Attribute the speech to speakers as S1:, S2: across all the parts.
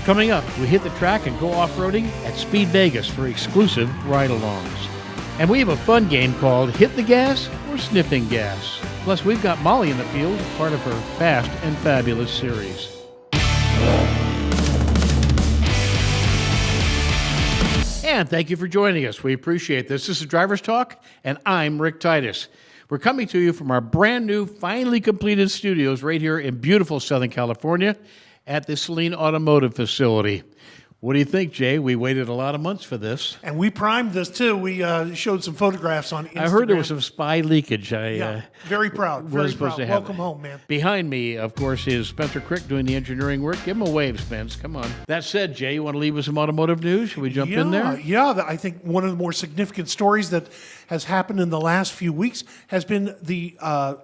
S1: Coming up, we hit the track and go off-roading at SpeedVegas for exclusive ride-alongs. And we have a fun game called Hit the Gas or Sniffing Gas. Plus, we've got Molly in the field, part of her Fast and Fabulous series. And thank you for joining us. We appreciate this. This is Driver's Talk, and I'm Rick Titus. We're coming to you from our brand new, finally completed studios right here in beautiful Southern California at the Selene Automotive facility. What do you think, Jay? We waited a lot of months for this.
S2: And we primed this, too. We showed some photographs on Instagram.
S1: I heard there was some spy leakage.
S2: Very proud. Very proud. Welcome home, man.
S1: Behind me, of course, is Spencer Crick doing the engineering work. Give him a wave, Spence. Come on. That said, Jay, you want to leave with some automotive news? Should we jump in there?
S2: Yeah, I think one of the more significant stories that has happened in the last few weeks has been the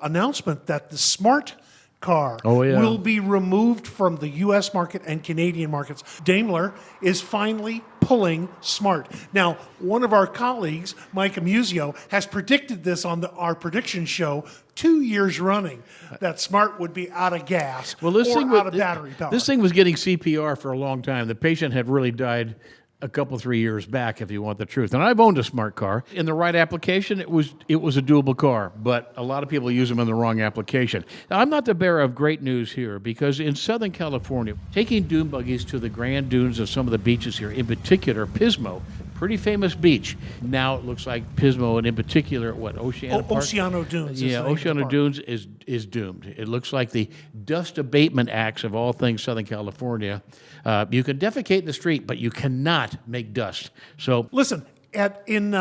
S2: announcement that the Smart car will be removed from the U.S. market and Canadian markets. Daimler is finally pulling Smart. Now, one of our colleagues, Mike Amusio, has predicted this on our prediction show 2 years running, that Smart would be out of gas or out of battery power.
S1: This thing was getting CPR for a long time. The patient had really died a couple, 3 years back, if you want the truth. And I've owned a Smart car. In the right application, it was a doable car, but a lot of people use them in the wrong application. Now, I'm not the bearer of great news here, because in Southern California, taking dune buggies to the grand dunes of some of the beaches here, in particular Pismo, pretty famous beach. Now it looks like Pismo, and in particular,
S2: Oceano Dunes.
S1: Yeah, Oceano Dunes is doomed. It looks like the dust abatement acts of all things Southern California. You can defecate in the street, but you cannot make dust. So
S2: listen, in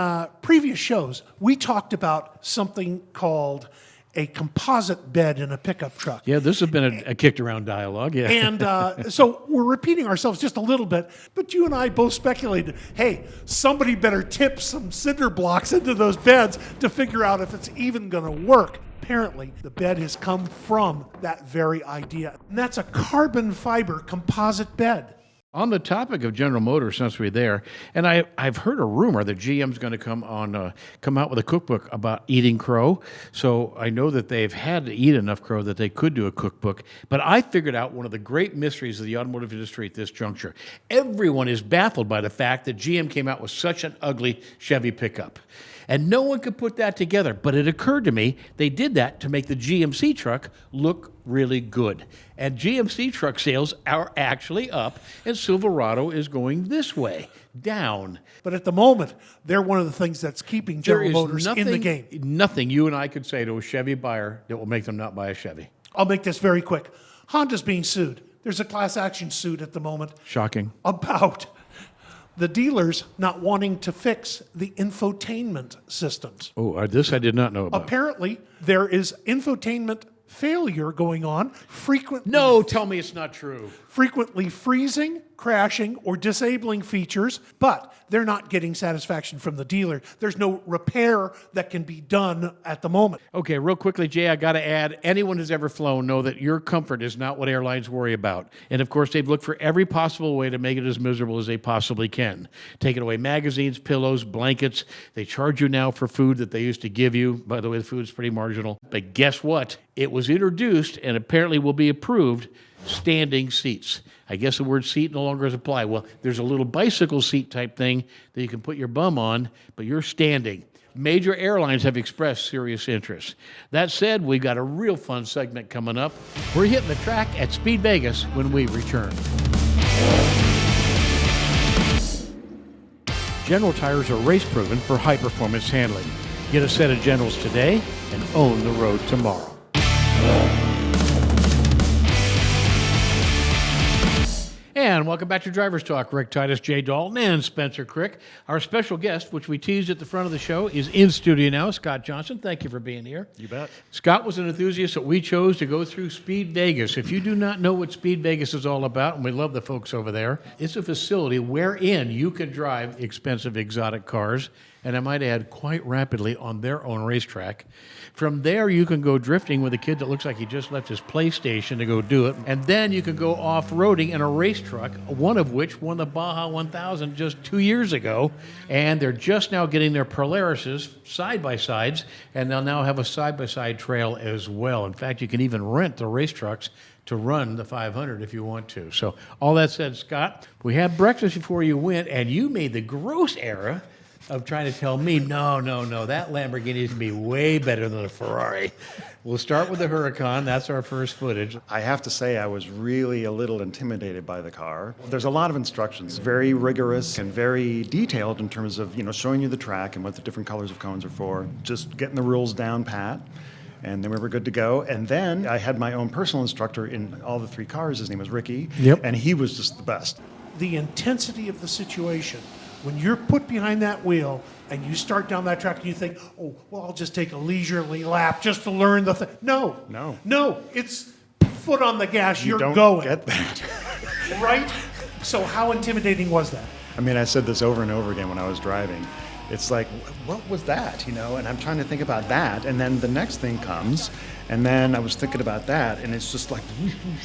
S2: previous shows, we talked about something called a composite bed in a pickup truck.
S1: Yeah, this has been a kicked around dialogue. Yeah.
S2: And so we're repeating ourselves just a little bit, but you and I both speculated, hey, somebody better tip some cinder blocks into those beds to figure out if it's even going to work. Apparently, the bed has come from that very idea. And that's a carbon fiber composite bed.
S1: On the topic of General Motors, since we're there, and I've heard a rumor that GM's going to come out with a cookbook about eating crow. So I know that they've had to eat enough crow that they could do a cookbook. But I figured out one of the great mysteries of the automotive industry at this juncture. Everyone is baffled by the fact that GM came out with such an ugly Chevy pickup. And no one could put that together. But it occurred to me, they did that to make the GMC truck look really good. And GMC truck sales are actually up, and Silverado is going this way, down.
S2: But at the moment, they're one of the things that's keeping General Motors in the game.
S1: Nothing you and I could say to a Chevy buyer that will make them not buy a Chevy.
S2: I'll make this very quick. Honda's being sued. There's a class action suit at the moment.
S1: Shocking.
S2: About the dealers not wanting to fix the infotainment systems.
S1: Oh, this I did not know about.
S2: Apparently, there is infotainment failure going on frequently.
S1: No, tell me it's not true.
S2: Frequently freezing, crashing, or disabling features, but they're not getting satisfaction from the dealer. There's no repair that can be done at the moment.
S1: Okay, real quickly, Jay, I got to add, anyone who's ever flown know that your comfort is not what airlines worry about. And of course, they've looked for every possible way to make it as miserable as they possibly can. Taking away magazines, pillows, blankets. They charge you now for food that they used to give you. By the way, the food's pretty marginal. But guess what? It was introduced and apparently will be approved, standing seats. I guess the word seat no longer applies. Well, there's a little bicycle seat type thing that you can put your bum on, but you're standing. Major airlines have expressed serious interest. That said, we've got a real fun segment coming up. We're hitting the track at SpeedVegas when we return. General tires are race-proven for high-performance handling. Get a set of Generals today and own the road tomorrow. And welcome back to Driver's Talk. Rick Titus, Jay Dalton, and Spencer Crick. Our special guest, which we teased at the front of the show, is in studio now, Scott Johnson. Thank you for being here.
S3: You bet.
S1: Scott was an enthusiast that we chose to go through SpeedVegas. If you do not know what SpeedVegas is all about, and we love the folks over there, it's a facility wherein you can drive expensive exotic cars, and I might add, quite rapidly on their own racetrack. From there, you can go drifting with a kid that looks like he just left his PlayStation to go do it. And then you can go off-roading in a race truck, one of which won the Baja 1000 just 2 years ago. And they're just now getting their Polarises side-by-sides, and they'll now have a side-by-side trail as well. In fact, you can even rent the race trucks to run the 500 if you want to. So all that said, Scott, we had breakfast before you went, and you made the gross error of trying to tell me, no, that Lamborghini is going to be way better than a Ferrari. We'll start with the Huracan. That's our first footage.
S3: I have to say I was really a little intimidated by the car. There's a lot of instructions, very rigorous and very detailed in terms of, showing you the track and what the different colors of cones are for, just getting the rules down pat. And then we were good to go. And then I had my own personal instructor in all the 3 cars. His name was Ricky.
S1: Yep.
S3: And he was just the best.
S2: The intensity of the situation, when you're put behind that wheel and you start down that track and you think, oh, well, I'll just take a leisurely lap just to learn the thing. No, it's foot on the gas, you're
S3: don't
S2: going.
S3: Get that.
S2: Right? So how intimidating was that?
S3: I mean, I said this over and over again when I was driving. It's like, what was that, And I'm trying to think about that. And then the next thing comes, and then I was thinking about that, and it's just like,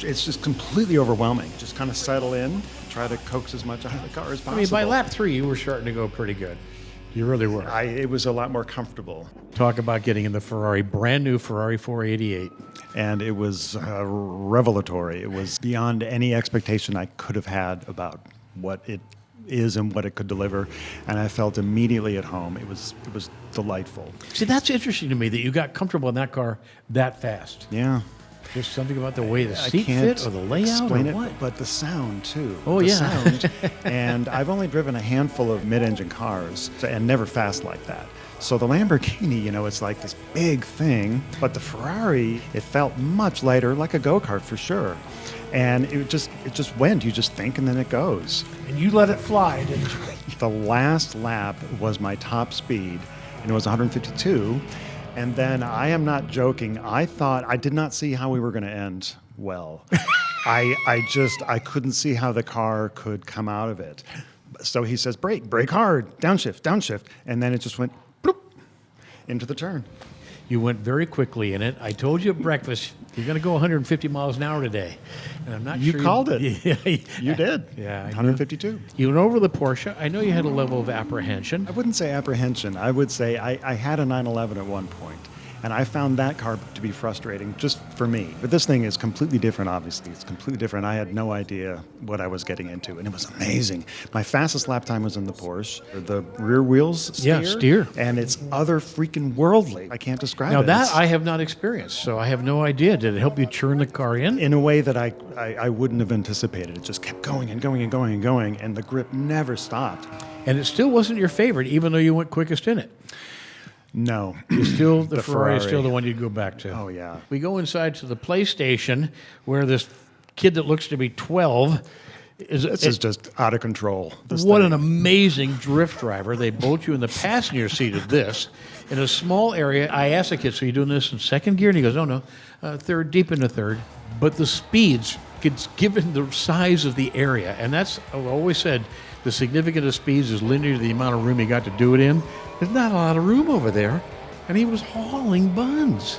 S3: it's just completely overwhelming. Just kind of settle in, try to coax as much out of the car as possible.
S1: I mean, by lap 3, you were starting to go pretty good. You really were.
S3: It was a lot more comfortable.
S1: Talk about getting in the Ferrari, brand new Ferrari 488.
S3: And it was revelatory. It was beyond any expectation I could have had about what it is and what it could deliver, and I felt immediately at home. It was delightful.
S1: See, that's interesting to me that you got comfortable in that car that fast.
S3: Yeah.
S1: There's something about the way the
S3: I
S1: seat
S3: can't
S1: fit or the layout
S3: explain
S1: or
S3: it,
S1: what?
S3: but the sound too.
S1: Oh,
S3: the
S1: yeah.
S3: Sound. And I've only driven a handful of mid-engine cars and never fast like that. So the Lamborghini, it's like this big thing, but the Ferrari, it felt much lighter, like a go-kart for sure. And it just went. You just think, and then it goes.
S2: And you let it fly, didn't you?
S3: The last lap was my top speed, and it was 152. And then, I am not joking, I did not see how we were going to end well. I couldn't see how the car could come out of it. So he says, brake hard, downshift. And then it just went bloop into the turn.
S1: You went very quickly in it. I told you at breakfast, you're going to go 150 miles an hour today. And I'm not
S3: You
S1: sure
S3: called it.
S1: Yeah,
S3: You did.
S1: Yeah.
S3: 152.
S1: You went over the Porsche. I know you had a level of apprehension.
S3: I wouldn't say apprehension. I would say I had a 911 at one point, and I found that car to be frustrating just for me. But this thing is completely different, obviously. It's completely different. I had no idea what I was getting into, and it was amazing. My fastest lap time was in the Porsche. The rear wheels steer. And it's other freaking worldly. I can't describe it.
S1: Now, that I have not experienced, so I have no idea. Did it help you churn the car in?
S3: In a way that I wouldn't have anticipated. It just kept going and going and going and going, and the grip never stopped.
S1: And it still wasn't your favorite, even though you went quickest in it.
S3: No.
S1: The Ferrari is still the one you'd go back to.
S3: Oh, yeah.
S1: We go inside to the PlayStation where this kid that looks to be 12
S3: This is just out of control.
S1: What an amazing drift driver. They bolt you in the passenger seat of this in a small area. I asked the kid, so you're doing this in second gear? And he goes, oh, no, third, deep into third. But the speeds, given the size of the area, and that's, I've always said, the significance of speeds is linear to the amount of room you got to do it in. There's not a lot of room over there. And he was hauling buns.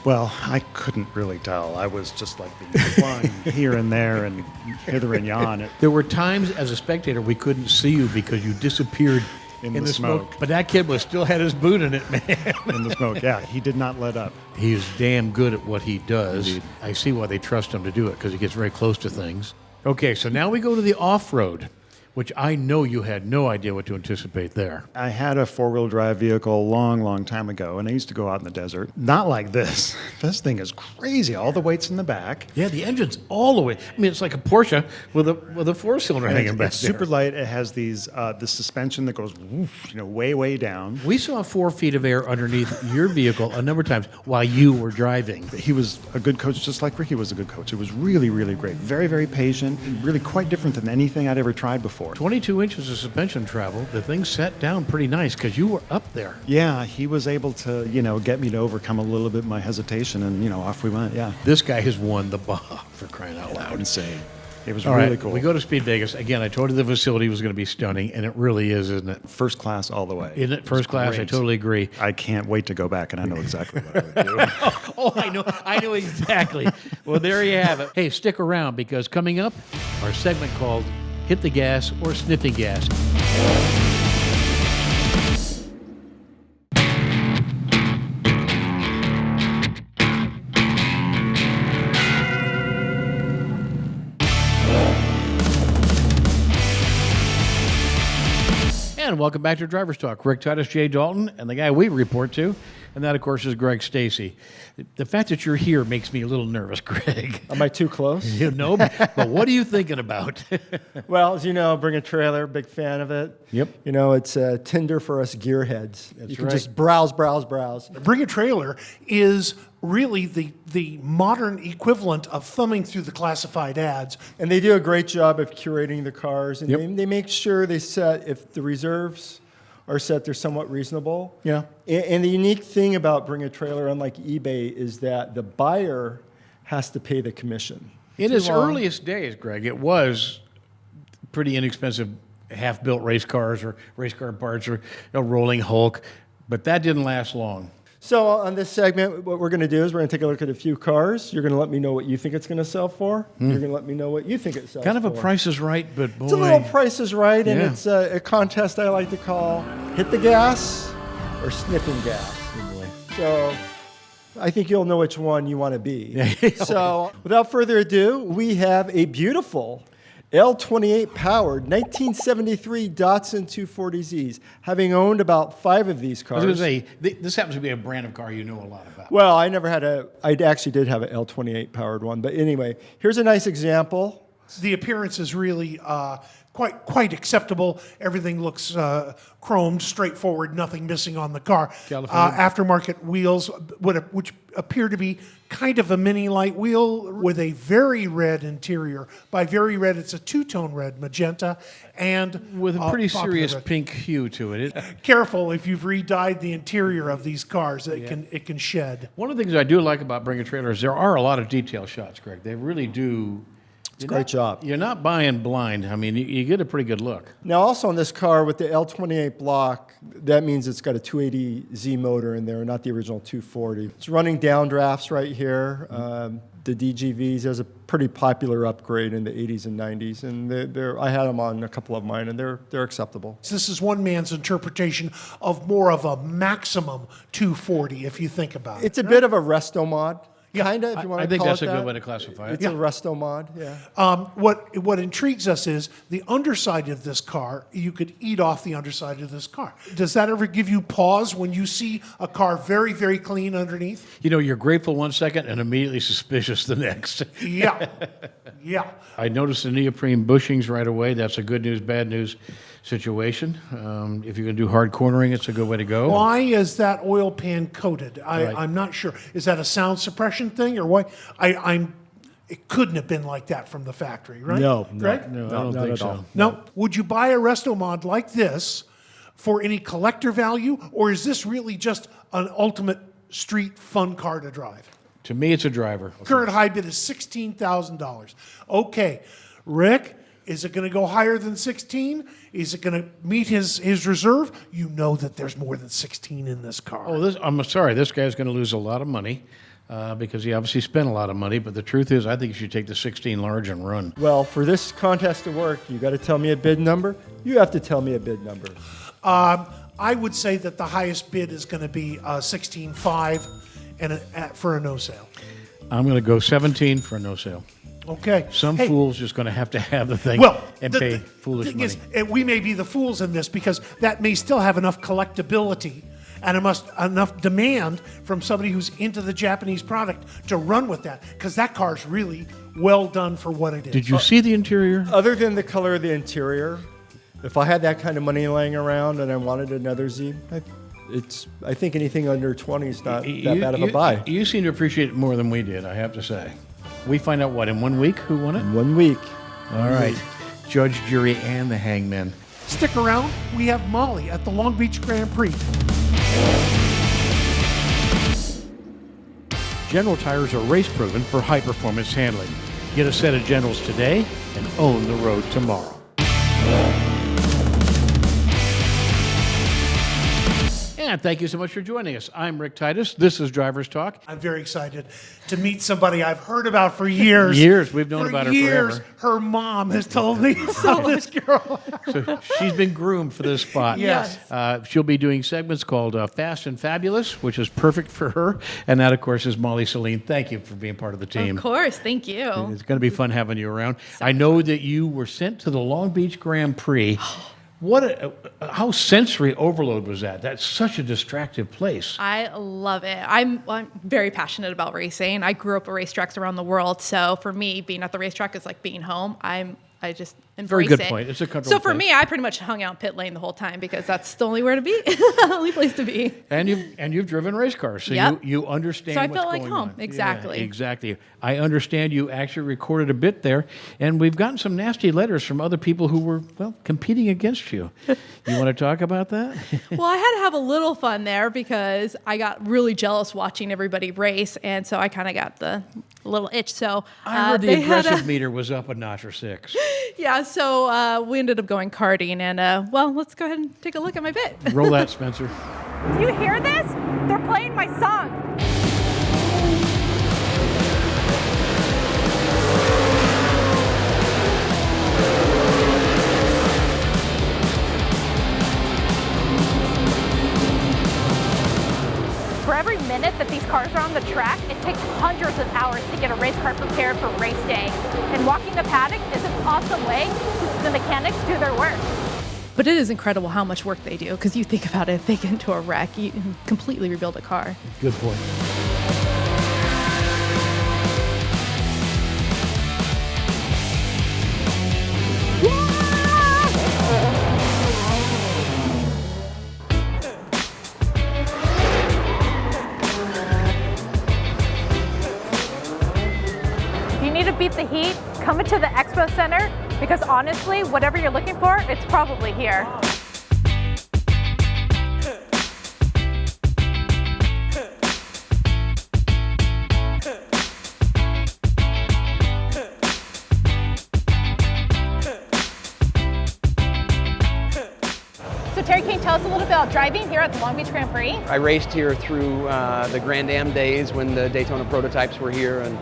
S3: Well, I couldn't really tell. I was just like being flung here and there and hither and yon.
S1: There were times as a spectator we couldn't see you because you disappeared in the smoke. But that kid still had his boot in it, man.
S3: In the smoke, yeah. He did not let up.
S1: He is damn good at what he does.
S3: Indeed.
S1: I see why they trust him to do it, because he gets very close to things. Okay, so now we go to the off-road, which I know you had no idea what to anticipate there.
S3: I had a four-wheel drive vehicle a long, long time ago, and I used to go out in the desert. Not like this. This thing is crazy. All the weight's in the back.
S1: Yeah, the engine's all the way. I mean, it's like a Porsche with a four-cylinder hanging back
S3: It's
S1: there.
S3: super light. It has these the suspension that goes woof, way, way down.
S1: We saw 4 feet of air underneath your vehicle a number of times while you were driving.
S3: He was a good coach, just like Ricky was a good coach. It was really, really great. Very, very patient. Really quite different than anything I'd ever tried before.
S1: 22 inches of suspension travel. The thing set down pretty nice because you were up there.
S3: Yeah, he was able to, get me to overcome a little bit my hesitation, and, off we went, yeah.
S1: This guy has won the Baja, for crying out loud.
S3: Insane. It was
S1: All
S3: really
S1: right,
S3: cool.
S1: we go to SpeedVegas. Again, I told you the facility was going to be stunning, and it really is, isn't it?
S3: First class all the way.
S1: Isn't it first class?
S3: Great.
S1: I totally agree.
S3: I can't wait to go back, and I know exactly what I would do.
S1: Oh, I know exactly. Well, there you have it. Hey, stick around, because coming up, our segment called Hit the Gas or Sniffing Gas. And welcome back to Driver's Talk. Rick Titus, Jay Dalton, and the guy we report to, and that, of course, is Greg Stacy. The fact that you're here makes me a little nervous, Greg.
S4: Am I too close?
S1: You know, but what are you thinking about?
S4: Well, as you know, bring a trailer, big fan of it.
S1: Yep.
S4: You know, it's Tinder for us gearheads. You can
S1: right.
S4: just browse, browse, browse.
S2: Bring a Trailer is really the modern equivalent of thumbing through the classified ads.
S4: And they do a great job of curating the cars. And
S1: Yep.
S4: they make sure they set, if the reserves are set, they're somewhat reasonable.
S1: Yeah.
S4: And the unique thing about Bring a Trailer, unlike eBay, is that the buyer has to pay the commission.
S1: In its earliest days, Greg, it was pretty inexpensive half-built race cars or race car parts or a rolling Hulk, but that didn't last long.
S4: So on this segment, what we're going to do is we're going to take a look at a few cars. You're going to let me know what you think it's going to sell for. You're going to let me know what you think it sells for.
S1: Kind of a Price is Right, but boy.
S4: It's a little Price is Right, and
S1: Yeah.
S4: it's a contest I like to call Hit the Gas or Sniffing Gas. So I think you'll know which one you want to be. So without further ado, we have a beautiful L28 powered 1973 Datsun 240Zs. Having owned about 5 of these
S1: I
S4: cars.
S1: was going to say, this happens to be a brand of car you know a lot about.
S4: Well, I never had I actually did have an L28 powered one. But anyway, here's a nice example.
S2: The appearance is really quite acceptable. Everything looks chromed, straightforward, nothing missing on the car.
S1: California.
S2: Aftermarket wheels, which appear to be kind of a mini light wheel with a very red interior. By very red, it's a two-tone red, magenta, and
S1: With a pretty
S2: popular
S1: serious
S2: red.
S1: pink hue to it.
S2: Careful if you've re-dyed the interior of these cars, it can shed.
S1: One of the things I do like about Bring a Trailer is there are a lot of detail shots, Greg. They really do. It's
S4: a great job.
S1: You're not buying blind. I mean, you get a pretty good look.
S4: Now, also on this car with the L28 block, that means it's got a 280Z motor in there, not the original 240. It's running downdrafts right here. The DGVs is a pretty popular upgrade in the 80s and 90s, and I had them on a couple of mine, and they're acceptable.
S2: This is one man's interpretation of more of a maximum 240, if you think about it.
S4: It's a bit of a resto mod, kind of, if you want
S1: I
S4: to
S1: think
S4: call
S1: that's
S4: it
S1: a
S4: that.
S1: good way to classify it.
S4: It's a resto mod, yeah.
S2: What intrigues us is the underside of this car. You could eat off the underside of this car. Does that ever give you pause when you see a car very, very clean underneath?
S1: You know, you're grateful one second and immediately suspicious the next.
S2: Yeah, yeah.
S1: I noticed the neoprene bushings right away. That's a good news, bad news situation. If you're going to do hard cornering, it's a good way to go.
S2: Why is that oil pan coated? I'm not sure. Is that a sound suppression thing or why? It couldn't have been like that from the factory, right?
S4: No,
S2: Greg?
S1: No, I
S4: not
S1: don't think
S4: at
S1: so.
S4: all.
S2: Now, would you buy a resto mod like this for any collector value, or is this really just an ultimate street fun car to drive?
S1: To me, it's a driver.
S2: Current high bid is $16,000. Okay, Rick, is it going to go higher than 16? Is it going to meet his reserve? You know that there's more than 16 in this car.
S1: Oh, I'm sorry. This guy's going to lose a lot of money because he obviously spent a lot of money. But the truth is, I think you should take the 16 large and run.
S4: Well, for this contest to work, you got to tell me a bid number. You have to tell me a bid number.
S2: I would say that the highest bid is going to be 16.5 and for a no sale.
S1: I'm going to go 17 for a no sale.
S2: Okay.
S1: Some
S2: Hey,
S1: fool's just going to have the thing
S2: Well,
S1: and
S2: the
S1: pay foolish
S2: thing
S1: money.
S2: is, we may be the fools in this because that may still have enough collectability and enough demand from somebody who's into the Japanese product to run with that because that car's really well done for what it is.
S1: Did you see the interior?
S4: Other than the color of the interior, if I had that kind of money laying around and I wanted another Z, I think anything under 20 is not that bad of a buy.
S1: You seem to appreciate it more than we did, I have to say. We find out, what, in 1 week who won it?
S4: 1 week.
S1: All right. Judge, jury, and the hangman.
S2: Stick around. We have Molly at the Long Beach Grand Prix.
S1: General tires are race proven for high performance handling. Get a set of Generals today and own the road tomorrow. And thank you so much for joining us. I'm Rick Titus. This is Driver's Talk.
S2: I'm very excited to meet somebody I've heard about for years.
S1: Years. We've known
S2: For
S1: about her
S2: years,
S1: forever.
S2: her mom has told me about this girl.
S1: So she's been groomed for this spot.
S2: Yes.
S1: She'll be doing segments called Fast and Fabulous, which is perfect for her. And that, of course, is Molly Selene. Thank you for being part of the team.
S5: Of course, thank you.
S1: It's going to be fun having you around. I know that you were sent to the Long Beach Grand Prix How sensory overload was that? That's such a distractive place.
S5: I love it. I'm very passionate about racing. I grew up at racetracks around the world, so for me, being at the racetrack is like being home. I just embrace it.
S1: Very good point. It's a comfortable
S5: So for
S1: place.
S5: me, I pretty much hung out in pit lane the whole time because that's the only where to be, only place to be.
S1: And you've driven race cars, so
S5: Yep.
S1: you understand.
S5: So I
S1: what's
S5: felt like
S1: going
S5: home.
S1: on.
S5: Exactly.
S1: Yeah, exactly. I understand you actually recorded a bit there, and we've gotten some nasty letters from other people who were competing against you. You want to talk about that?
S5: Well, I had to have a little fun there because I got really jealous watching everybody race, and so I kind of got the little itch. So
S1: I heard the aggressive meter was up a notch or 6.
S5: Yeah, so we ended up going karting, and let's go ahead and take a look at my bit.
S1: Roll that, Spencer.
S6: Do you hear this? They're playing my song. For every minute that these cars are on the track, it takes hundreds of hours to get a race car prepared for race day. And walking the paddock is an awesome way to see the mechanics do their work.
S5: But it is incredible how much work they do, because you think about it, if they get into a wreck, you can completely rebuild a car.
S1: Good point.
S6: If you need to beat the heat, come into the Expo Center because honestly, whatever you're looking for, it's probably here. So Terry, can you tell us a little bit about driving here at the Long Beach Grand Prix?
S7: I raced here through the Grand Am days when the Daytona prototypes were here, and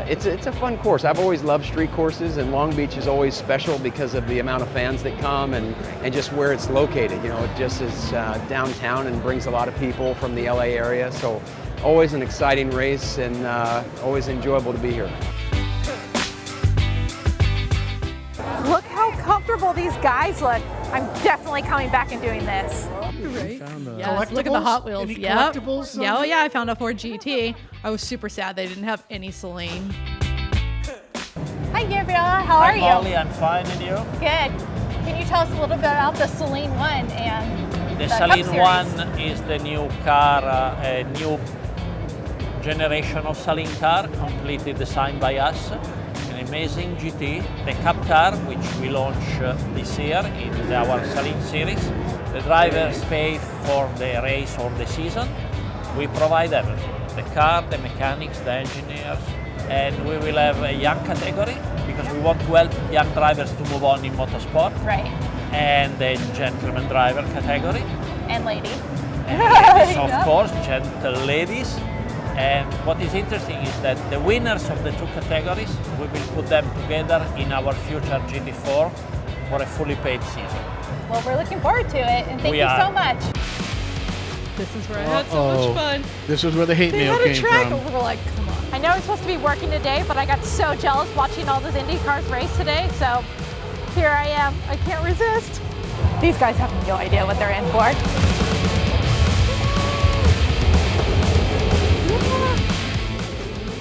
S7: it's a fun course. I've always loved street courses, and Long Beach is always special because of the amount of fans that come and just where it's located. You know, it just is downtown and brings a lot of people from the LA area, so always an exciting race and always enjoyable to be here.
S6: Look how comfortable these guys look. I'm definitely coming back and doing this.
S5: Right. Yes, look at the Hot Wheels.
S2: Any
S5: Yep.
S2: collectibles?
S5: Yeah, oh yeah, I found a Ford GT. I was super sad they didn't have any Selene.
S6: Hi Gabriella, how are you?
S8: Molly, I'm fine, and you?
S6: Good. Can you tell us a little bit about the Selene 1 and
S8: The
S6: Cup
S8: Selene
S6: Series?
S8: 1 is the new car, a new generation of Selene car, completely designed by us. An amazing GT. The Cup car, which we launched this year in our Selene series. The drivers pay for the race or the season. We provide everything. The car, the mechanics, the engineers, and we will have a young category because we want to help young drivers to move on in motorsport.
S6: Right.
S8: And the gentleman driver category.
S6: And ladies.
S8: And ladies, of
S6: Yeah.
S8: course, gentle ladies. And what is interesting is that the winners of the two categories, we will put them together in our future GT4 for a fully paid season.
S6: Well, we're looking forward to it, and thank
S8: We
S6: you
S8: are.
S6: so much.
S5: This is where I had so much fun.
S1: This is where the hate
S5: They
S1: mail
S5: had a
S1: came
S5: track,
S1: from.
S5: and we were like, come on.
S6: I know I'm supposed to be working today, but I got so jealous watching all those Indy cars race today, so here I am. I can't resist. These guys have no idea what they're in for.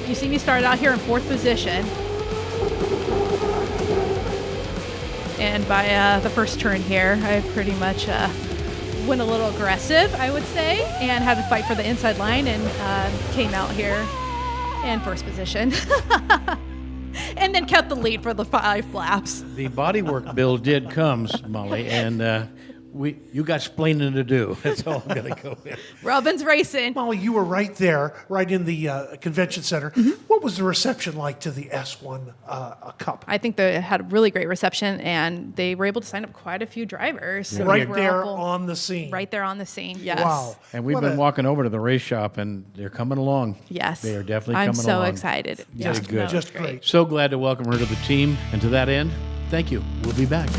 S5: You see me start out here in 4th position. And by the first turn here, I pretty much went a little aggressive, I would say, and had to fight for the inside line and came out here in 1st position. And then kept the lead for the 5 laps.
S1: The bodywork bill did come, Molly, and you got splaining to do. That's all I'm going to go with.
S5: Robin's racing.
S2: Molly, you were right there, right in the convention center. What was the reception like to the S1 Cup?
S5: I think they had a really great reception, and they were able to sign up quite a few drivers. So
S2: Right
S5: we're
S2: there
S5: all-
S2: on the scene.
S5: Right there on the scene, yes.
S2: Wow.
S1: And we've
S2: What
S1: been
S2: a-
S1: walking over to the race shop, and they're coming along.
S5: Yes.
S1: They are definitely
S5: I'm
S1: coming
S5: so
S1: along.
S5: excited.
S1: Very
S5: Yeah,
S1: good.
S5: that was
S2: Just great.
S1: So glad to welcome her to the team. And to that end, thank you. We'll be back.